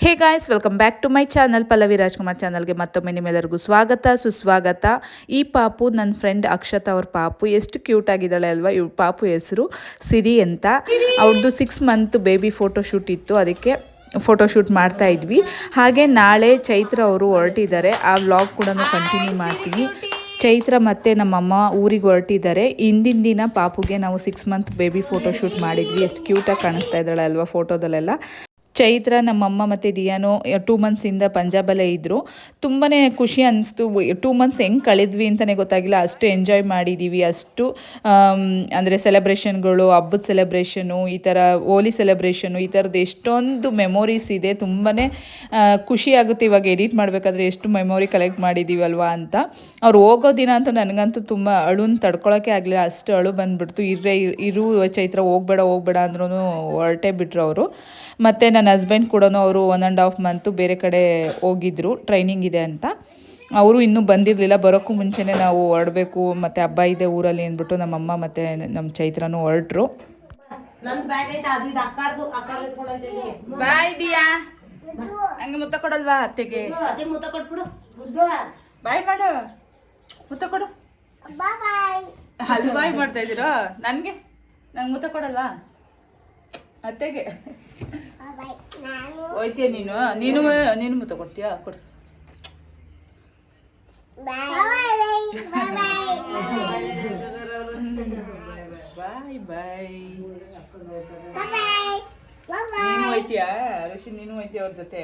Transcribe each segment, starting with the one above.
Hey guys, welcome back to my channel. Pallavi Rajkumar ಚಾನಲ್ಗೆ ಮತ್ತೊಮ್ಮೆ ನಿಮ್ಮೆಲ್ಲರಿಗೂ ಸ್ವಾಗತ ಸುಸ್ವಾಗತ. ಈ ಪಾಪು ನನ್ನ ಫ್ರೆಂಡ್ ಅಕ್ಷತಾ ಅವ್ರ ಪಾಪು. ಎಷ್ಟು ಕ್ಯೂಟ್ ಆಗಿದ್ದಾಳೆ ಅಲ್ವಾ. ಇವ್ರ ಪಾಪು ಹೆಸರು ಸಿರಿ ಅಂತ. ಅವ್ರದ್ದು 6 ಮಂತ್ ಬೇಬಿ ಫೋಟೋಶೂಟ್ ಇತ್ತು, ಅದಕ್ಕೆ ಫೋಟೋಶೂಟ್ ಮಾಡ್ತಾ ಇದ್ವಿ. ಹಾಗೆ ನಾಳೆ ಚೈತ್ರ ಅವರು ಹೊರಟಿದ್ದಾರೆ. ಆ ವ್ಲಾಗ್ ಕೂಡ ಕಂಟಿನ್ಯೂ ಮಾಡ್ತೀನಿ. ಚೈತ್ರ ಮತ್ತು ನಮ್ಮಮ್ಮ ಊರಿಗೆ ಹೊರಟಿದ್ದಾರೆ. ಹಿಂದಿನ ದಿನ ಪಾಪುಗೆ ನಾವು 6 ಮಂತ್ ಬೇಬಿ ಫೋಟೋಶೂಟ್ ಮಾಡಿದ್ವಿ. ಎಷ್ಟು ಕ್ಯೂಟಾಗಿ ಕಾಣಿಸ್ತಾ ಇದ್ದಾಳೆ ಅಲ್ವಾ ಫೋಟೋದಲ್ಲೆಲ್ಲ. ಚೈತ್ರ, ನಮ್ಮಮ್ಮ ಮತ್ತು ದಿಯಾನು 2 ಮಂತ್ಸಿಂದ ಪಂಜಾಬಲ್ಲೇ ಇದ್ದರು. ತುಂಬಾ ಖುಷಿ ಅನ್ನಿಸ್ತು. 2 ಮಂತ್ಸ್ ಹೆಂಗೆ ಕಳೆದ್ವಿ ಅಂತಲೇ ಗೊತ್ತಾಗಿಲ್ಲ. ಅಷ್ಟು ಎಂಜಾಯ್ ಮಾಡಿದ್ದೀವಿ. ಅಷ್ಟು ಅಂದರೆ ಸೆಲೆಬ್ರೇಷನ್ಗಳು, ಹಬ್ಬದ ಸೆಲೆಬ್ರೇಷನು, ಈ ಥರ ಹೋಲಿ ಸೆಲೆಬ್ರೇಷನು, ಈ ಥರದ್ದು ಎಷ್ಟೊಂದು ಮೆಮೊರೀಸ್ ಇದೆ. ತುಂಬಾ ಖುಷಿ ಆಗುತ್ತೆ ಇವಾಗ ಎಡಿಟ್ ಮಾಡಬೇಕಾದ್ರೆ ಎಷ್ಟು ಮೆಮೊರಿ ಕಲೆಕ್ಟ್ ಮಾಡಿದ್ದೀವಲ್ವಾ ಅಂತ. ಅವ್ರು ಹೋಗೋ ದಿನ ಅಂತೂ ನನಗಂತೂ ತುಂಬ ಅಳುನ ತಡ್ಕೊಳಕ್ಕೆ ಆಗಲಿಲ್ಲ. ಅಷ್ಟು ಅಳು ಬಂದುಬಿಡ್ತು. ಇರು ಚೈತ್ರ, ಹೋಗಬೇಡ ಅಂದ್ರೂ ಹೊರಟೇ ಬಿಟ್ರು ಅವರು. ಮತ್ತು ನನ್ನ ಹಸ್ಬೆಂಡ್ ಕೂಡ ಅವರು 1.5 ಮಂತು ಬೇರೆ ಕಡೆ ಹೋಗಿದ್ದರು, ಟ್ರೈನಿಂಗ್ ಇದೆ ಅಂತ. ಅವರು ಇನ್ನೂ ಬಂದಿರಲಿಲ್ಲ. ಬರೋಕ್ಕೂ ಮುಂಚೆನೇ ನಾವು ಹೊರಡಬೇಕು, ಮತ್ತು ಹಬ್ಬ ಇದೆ ಊರಲ್ಲಿ ಅಂದ್ಬಿಟ್ಟು ನಮ್ಮಮ್ಮ ಮತ್ತು ನಮ್ಮ ಚೈತ್ರನೂ ಹೊರಟ್ರು. ಬಾಯ್ ದಿಯಾ, ಹಂಗೆ ಮುತ್ತ ಕೊಡಲ್ವಾ ಅತ್ತೆಗೆ? ಬಾಯ್ ಮಾಡು, ಮುತ್ತ ಕೊಡು. ಅಲ್ಲಿ ಬಾಯ್ ಮಾಡ್ತಾ ಇದ್ದೀರಾ? ನನಗೆ ನಂಗೆ ಮುತ್ತ ಕೊಡಲ್ವಾ ಅತ್ತೆಗೆ? ಹೋಯ್ತೀಯ ನೀನು? ನೀನು ಮುತ್ತ ಕೊಡ್ತೀಯಾ? ಕೊಡು. ಬಾಯ್ ಬಾಯ್. ನೀನು ಹೋಯ್ತೀಯಾ ಋಷಿ? ನೀನು ಹೋಯ್ತೀಯ ಅವ್ರ ಜೊತೆ?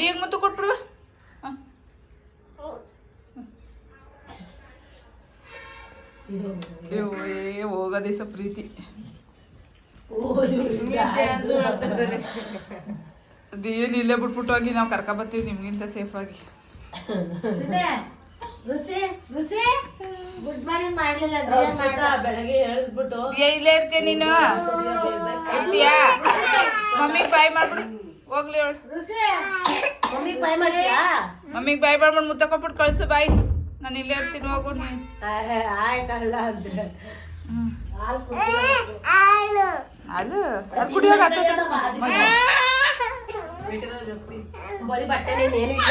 ಈಗ ಮುತ್ತು ಕೊಟ್ಬಿಡುವ. ಹೋಗೋ ದಿವಸ ಪ್ರೀತಿ ಅದೇನು ಇಲ್ಲೇ ಬಿಟ್ಬಿಟ್ಟು ಹೋಗಿ ನಾವು ಕರ್ಕೊಬರ್ತೀವಿ ನಿಮ್ಗಿಂತ ಸೇಫ್ ಆಗಿ. ಬೆಳಗ್ಗೆ ಹೇಳಿಸ್ಬಿಟ್ಟು ಇಲ್ಲೇ ಇರ್ತೀಯ ನೀನು? ಇರ್ತೀಯಾ? ಮಮ್ಮಿಗೆ ಬಾಯ್ ಮಾಡ್ಬಿಡು ಹೋಗ್ಲಿ. ಅವಳು ಮಮ್ಮಿಗೆ ಬಾಯ್ ಮಾಡ್ತೀಯಾ? ಮಮ್ಮಿಗೆ ಬಾಯ್ ಮಾಡ್ಬಿಟ್ಟು ಮುತ್ತ ಕೊಟ್ಬಿಟ್ಟು ಕಳ್ಸು. ಬಾಯ್, ನಾನು ಇಲ್ಲೇ ಇರ್ತೀನಿ, ಹೋಗು ನೀನು. ಆಯ್ತಲ್ಲ ಅಂದ್ರೆ ಅದು ಕುಡಿಯೋಗ ಬರೀ ಬಟ್ಟೆ ಏನು ಇಲ್ಲ.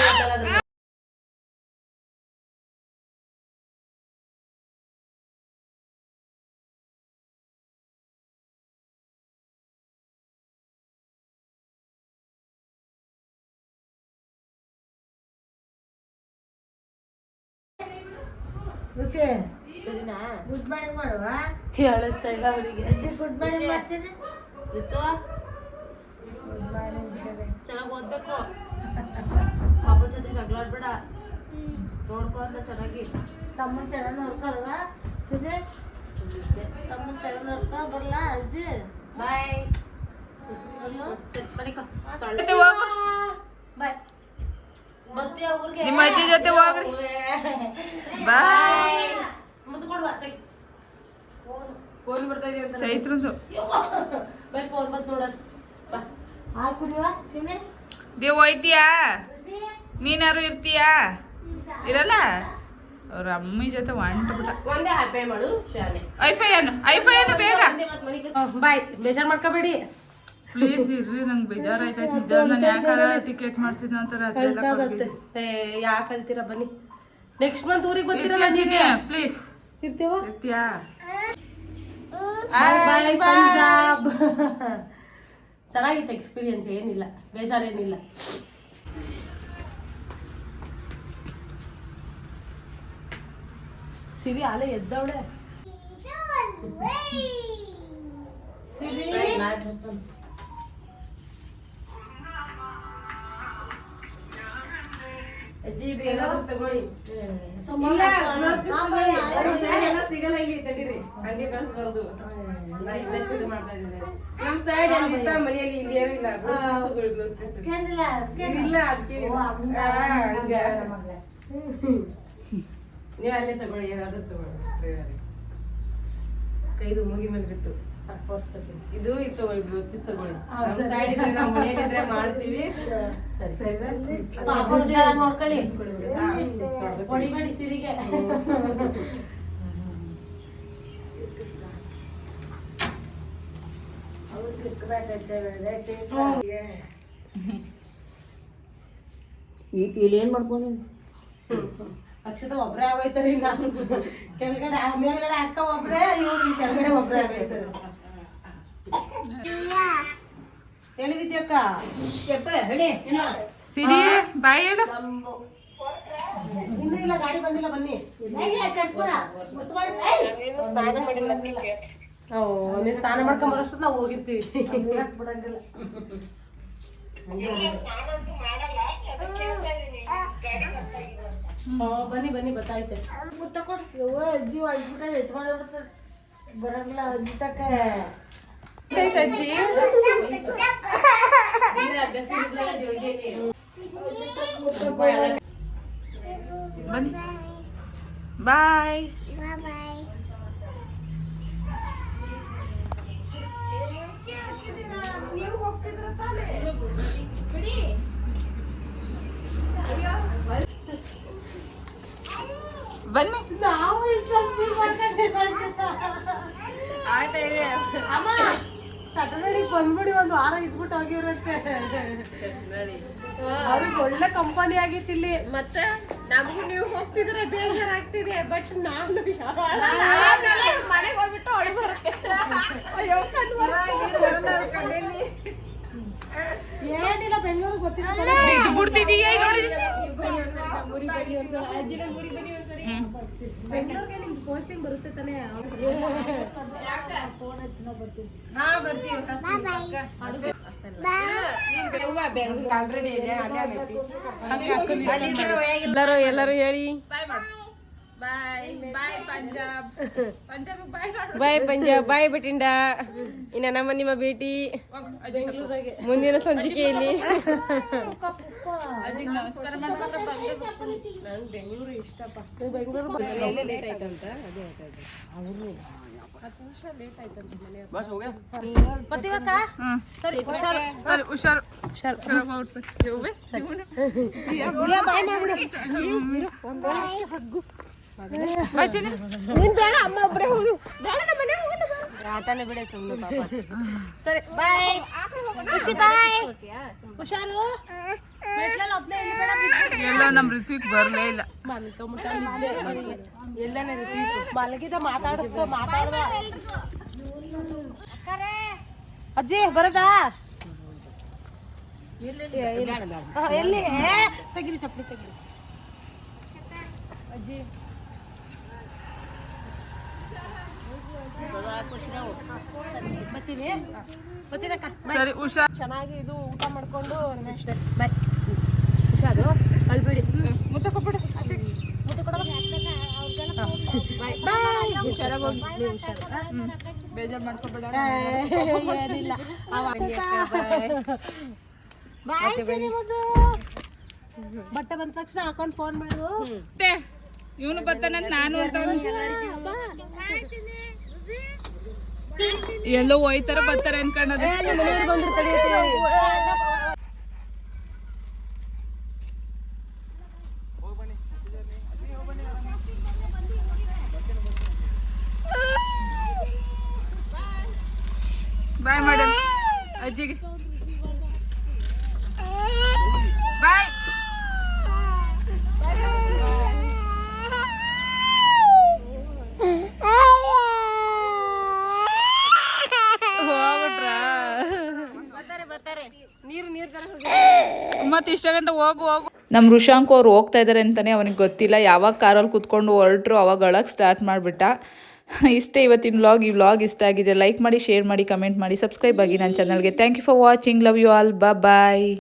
ಗುಡ್ ಮಾರ್ನಿಂಗ್ ಮಾಡುವ. ಕೇಳಿಸ್ತಾ ಇಲ್ಲ ಅವರಿಗೆ. ಗುಡ್ ಮಾರ್ನಿಂಗ್ ಮಾಡ್ತೀನಿ. ಗುಡ್ ಮಾರ್ನಿಂಗ್ ಸರಿ. ಚೆನ್ನಾಗಿ ಓದ್ಬೇಕು. ಅಪ್ಪ ಜೊತೆ ಜಗಳ ಆಡ್ಬೇಡ. ನೋಡ್ಕೊ ಅಂತ ಚೆನ್ನಾಗಿ. ತಮ್ಮನ ಚೆನ್ನಾಗಿ ನೋಡ್ಕೊಳ್ವಾ ಸರಿ? ತಮ್ಮನ ಚೆನ್ನಾಗಿ ನೋಡ್ಕೊ ಬರಲ್ಲ ಅಜ್ಜಿ. ಬಾಯ್. ಮನಿಕೋ ಬಾಯ್. ಬರ್ತೀಯ ಊರಿಗೆ? ನಿಮ್ಮ ಅಜ್ಜಿ ಜೊತೆ ಹೋಗ್ರಿ. ಬಾಯ್. ಮುದ್ದು ಕೊಡುವ. ಫೋನ್ ಬರ್ತಾ ಇದೆ ಅಂತ ಚೈತ್ರಂದು. ಬೈ ಫೋನ್ ಬಂತು ನೋಡ. ಬಾ. ಹಾಲು ಕುಡಿಯುವ ಚಿನ್ನೆ? ದೇವ್ ಹೋಯ್ತೀಯಾ? ನೀನಾರು ಇರ್ತೀಯಾ? ಇರಲ್ಲ? ಅವ್ರ ಅಮ್ಮಿ ಜೊತೆ ಹೊಂಟ್ಬಿಟ್ಟ. ಒಂದೇ ಹ್ಯಾಪಿ ಮಾಡು ಶಾನೆ. ಐಫೈ ಅನ್ನು ಬೇಗ. ಬಾಯ್, ಬೇಜಾರು ಮಾಡ್ಕೋಬೇಡಿ ಪ್ಲೀಸ್. ಇರ್ರಿ, ನಂಗೆ ಬೇಜಾರಾಯ್ತಾಯ್ತು ನಿಜ. ನಾನು ಯಾಕಾರ ಟಿಕೆಟ್ ಮಾಡ್ಸಿದ್ನ ಅಂತ ಅಳ್ತಾಗತ್ತೆ. ಯಾಕೆ ಹೇಳ್ತೀರಾ? ಬನ್ನಿ, ನೆಕ್ಸ್ಟ್ ಮಂತ್ ಊರಿಗೆ ಬರ್ತೀರಲ್ಲ ನೀವೇ. ಪ್ಲೀಸ್ ಇರ್ತೀವ? ಇರ್ತೀಯಾ? ಬಾಯ್ ಪಂಜಾಬ್. ಚೆನ್ನಾಗಿತ್ತು ಎಕ್ಸ್ಪೀರಿಯನ್ಸ್, ಏನಿಲ್ಲ ಬೇಜಾರೇನಿಲ್ಲ. ಸಿರಿ ಅಲೆ ಎದ್ದವಳೆ. ಸಿರಿ ತಗೊಳ್ಳಿ. ಸಿಗಲ್ಲ ಇಲ್ಲಿ, ತಡೀರಿ. ಹಂಗೆ ಕಳ್ಸ್ಬಾರ್ದು. ನಮ್ ಸೈಡ್ ಮನೆಯಲ್ಲಿ ಇಲ್ಲಿ ಏನಿಲ್ಲ. ನೀವು ಅಲ್ಲೇ ತಗೊಳ್ಳಿ, ಏನಾದ್ರು ತಗೊಳ್ಳಿ. ಕೈದು ಮೂಗಿ ಮೇಲೆ ಬಿಟ್ಟು ಇದು ಇತ್ತು, ತಗೊಳ್ಳಿ. ಸೈಡ್ ಇದ್ರೆ ನಾವು ಮನೆಯಲ್ಲಿದ್ರೆ ಮಾಡ್ತೀವಿ. ಪಾಪ ಹುಷಾರಾಗಿ ನೋಡ್ಕೊಳ್ಳಿ ಹೊಡಿಬೇಡಿ ಸಿರಿಗೆ. ಇಲ್ಲಿ ಏನ್ ಮಾಡ್ಕೊಂಡು ಅಕ್ಷತ ಒಬ್ರೇ ಆಗೋಯ್ತಾರೆ ಇನ್ನ ಕೆಳಗಡೆ ಮೇಲ್ಗಡೆ ಅಕ್ಕ ಒಬ್ರೇ, ಇವ್ರು ಈ ಕೆಳಗಡೆ ಒಬ್ರೇ ಆಗೋಯ್ತಾರೆ. ಹೇಳಿ ವಿದ್ಯಕ್ಕ ಸಿರಿ ಬಾಯ್ ಹೇಳು. ಇನ್ನೂ ಇಲ್ಲ, ಗಾಡಿ ಬಂದಿಲ್ಲ, ಬನ್ನಿ. ನೀವು ಸ್ನಾನ ಮಾಡ್ಕೊಂಡ್ ಬರೋಷ್ಟು ನಾವು ಹೋಗಿರ್ತೀವಿ. ಬಿಡಂಗಿಲ್ಲ. ಬನ್ನಿ ಬನ್ನಿ ಗೊತ್ತಾಯ್ತೆ. ಅಜ್ಜಿ ಅಜ್ಬಿಟ್ಟ ಎತ್ಕೊಂಡ್ಬಿಡ್ತದೆ, ಬರಂಗಿಲ್ಲ ಅಜ್ಜಿ ತಕ್ಕ. ಅಜ್ಜಿ ಬನ್ನಿ ಬಾಯ್. ಬನ್ನಿ ನಾವು ಅಮ್ಮ ಚಟನಳ್ಳಿಗೆ ಬಂದ್ಬಿಡಿ, ಒಂದು ವಾರ ಇದ್ಬಿಟ್ಟು ಹೋಗಿವ್ರಷ್ಟೇ. ಅವ್ರಿಗೆ ಒಳ್ಳೆ ಕಂಪನಿ ಆಗಿತ್ತು ಇಲ್ಲಿ. ಮತ್ತೆ ನಮಗೂ ನೀವು ಹೋಗ್ತಿದ್ರೆ ಬೇಜಾರಾಗ್ತಿದೆ, ಬಟ್ ನಾನು ಮನೆಗೆ ಹೋಗ್ಬಿಟ್ಟು ಅವಳು ಬರುತ್ತೆ. ಅಯ್ಯೋ ಏನಿಲ್ಲ, ಬೆಂಗಳೂರು ಗೊತ್ತಿಲ್ಲ. ಬಿಡ್ತಿದೀಯ ನೋಡಿ. ಬೆಂಗಳೂರಿಗೆ ನಿಮ್ಗೆ ಪೋಸ್ಟಿಂಗ್ ಬರುತ್ತೆ ತಾನೇ? ಎಲ್ಲರೂ ಹೇಳಿ ಬಾಯ್ ಬಾಯ್ ಪಂಜಾಬ್. ಪಂಜಾಬ್ ಬಾಯ್ ಬಾಯ್ ಪಂಜಾಬ್, ಬಾಯ್ ಬಟಿಂಡ. ಇನ್ನ ನಮ್ಮ ನಿಮ್ಮ ಭೇಟಿ ಮುಂದಿನ ಸಂಚಿಕೆಯಲ್ಲಿ. ನಮಸ್ಕಾರ ಮಾಡ್ಕೊಂಡು ನಾನು ಬೆಂಗಳೂರು ಇಷ್ಟಪ್ಪ. ಲೇಟ್ ಆಯ್ತಂತ ಅದೇ ಆಯ್ತದ ಅವರು 10 ನಿಮಿಷ ಲೇಟ್ ಆಯ್ತಂತ ಮನೆ ಬಸ್ ಹೋಗ. ಬರ್ತೀವಕ್ಕ? ಸರಿ, ಹುಷಾರು ಸರಿ ಹುಷಾರು. ಬಾಯ್ ಮಾಡ್ಬಿಡು. ನೀನ್ ಬೇಡ, ಅಮ್ಮ ಒಬ್ಬರೇ ಹೋಗು. ಬೇಡ, ನಮ್ಮ ಮನೆ ಹೋಗೋಣ. ಆಟನೇ ಬಿಡೆ ಸುಮ್ಮನೆ ಪಾಪ. ಸರಿ ಬಾಯ್. ಖುಷಿ ಬಾಯ್. ಹುಷಾರು. ಮೆಟ್ಲಲ್ಲಿ ಒಬ್ನೇ ಇಲ್ಲಿ ಬೇಡ. ಎಲ್ಲ ನಮ್ ಋತ್ವಿಕ್ ಬರ್ಲೇ ಇಲ್ಲ. ಎಲ್ಲನೇ ಮಲಗಿದ ಮಾತಾಡಿಸ್ತು, ಮಾತಾಡ್ದ. ಅಜ್ಜಿ ಬರದಾ? ಎಲ್ಲಿ? ತೆಗಿರಿ ಚಪ್ಪಲಿ ತೆಗಿರಿ. ಅಜ್ಜಿ ಬರ್ತೀನಿ, ಬರ್ತೀನಕ್ಕ. ಸರಿ ಹುಷಾರ್. ಚೆನ್ನಾಗಿ ಇದು ಊಟ ಮಾಡ್ಕೊಂಡು ನೆಕ್ಸ್ಟ್ ಬಾಯ್. ಹುಷಾರು, ಅಳ್ಬೇಡಿ. ಮುತ್ತ ಕೊಟ್ಬಿಡು. ಮುತ್ತು ಕೊಡೋ. ಬಾಯ್. ಹುಷಾರಾಗಿ ಹೋಗಿ, ನೀವು ಹುಷಾರು. ಬೇಜಾರು ಮಾಡ್ಕೊಬೇಡ. ಏನಿಲ್ಲ. ಬಾಯ್ ಸರಿ ಮಗು. ಬಟ್ಟೆ ಬಂದ ತಕ್ಷಣ ಹಾಕೊಂಡು ಫೋನ್ ಮಾಡು. ಇವನು ಬರ್ತಾನಂತ ನಾನು ಅಂತ ಎಲ್ಲೋ ಹೋಯ್ತಾರ ಬರ್ತಾರೆ ಅನ್ಕೊಂಡದೆ. ಬಾಯ್ ಮೇಡಮ್ ಅಜ್ಜಿಗೆ ಬಾಯ್. ಮತ್ತೆ ಇಷ್ಟ ಗಂಟೆ ಹೋಗು ಹೋಗು. ನಮ್ಮ ಋಷಾಂಕ್ ಅವ್ರು ಹೋಗ್ತಾ ಇದ್ದಾರೆ ಅಂತಾನೆ ಅವನಿಗೆ ಗೊತ್ತಿಲ್ಲ. ಯಾವಾಗ ಕಾರಲ್ಲಿ ಕುತ್ಕೊಂಡು ಹೊರಟ್ರು ಅವಾಗ ಅಳಕ್ಕೆ ಸ್ಟಾರ್ಟ್ ಮಾಡಿಬಿಟ್ಟ. ಇಷ್ಟೇ ಇವತ್ತಿನ ವ್ಲಾಗ್. ಈ ವ್ಲಾಗ್ ಇಷ್ಟ ಆಗಿದೆ ಲೈಕ್ ಮಾಡಿ, ಶೇರ್ ಮಾಡಿ, ಕಮೆಂಟ್ ಮಾಡಿ, ಸಬ್ಸ್ಕ್ರೈಬ್ ಆಗಿ ನನ್ನ ಚಾನಲ್ಗೆ. Thank you for watching. Love you all. Bye.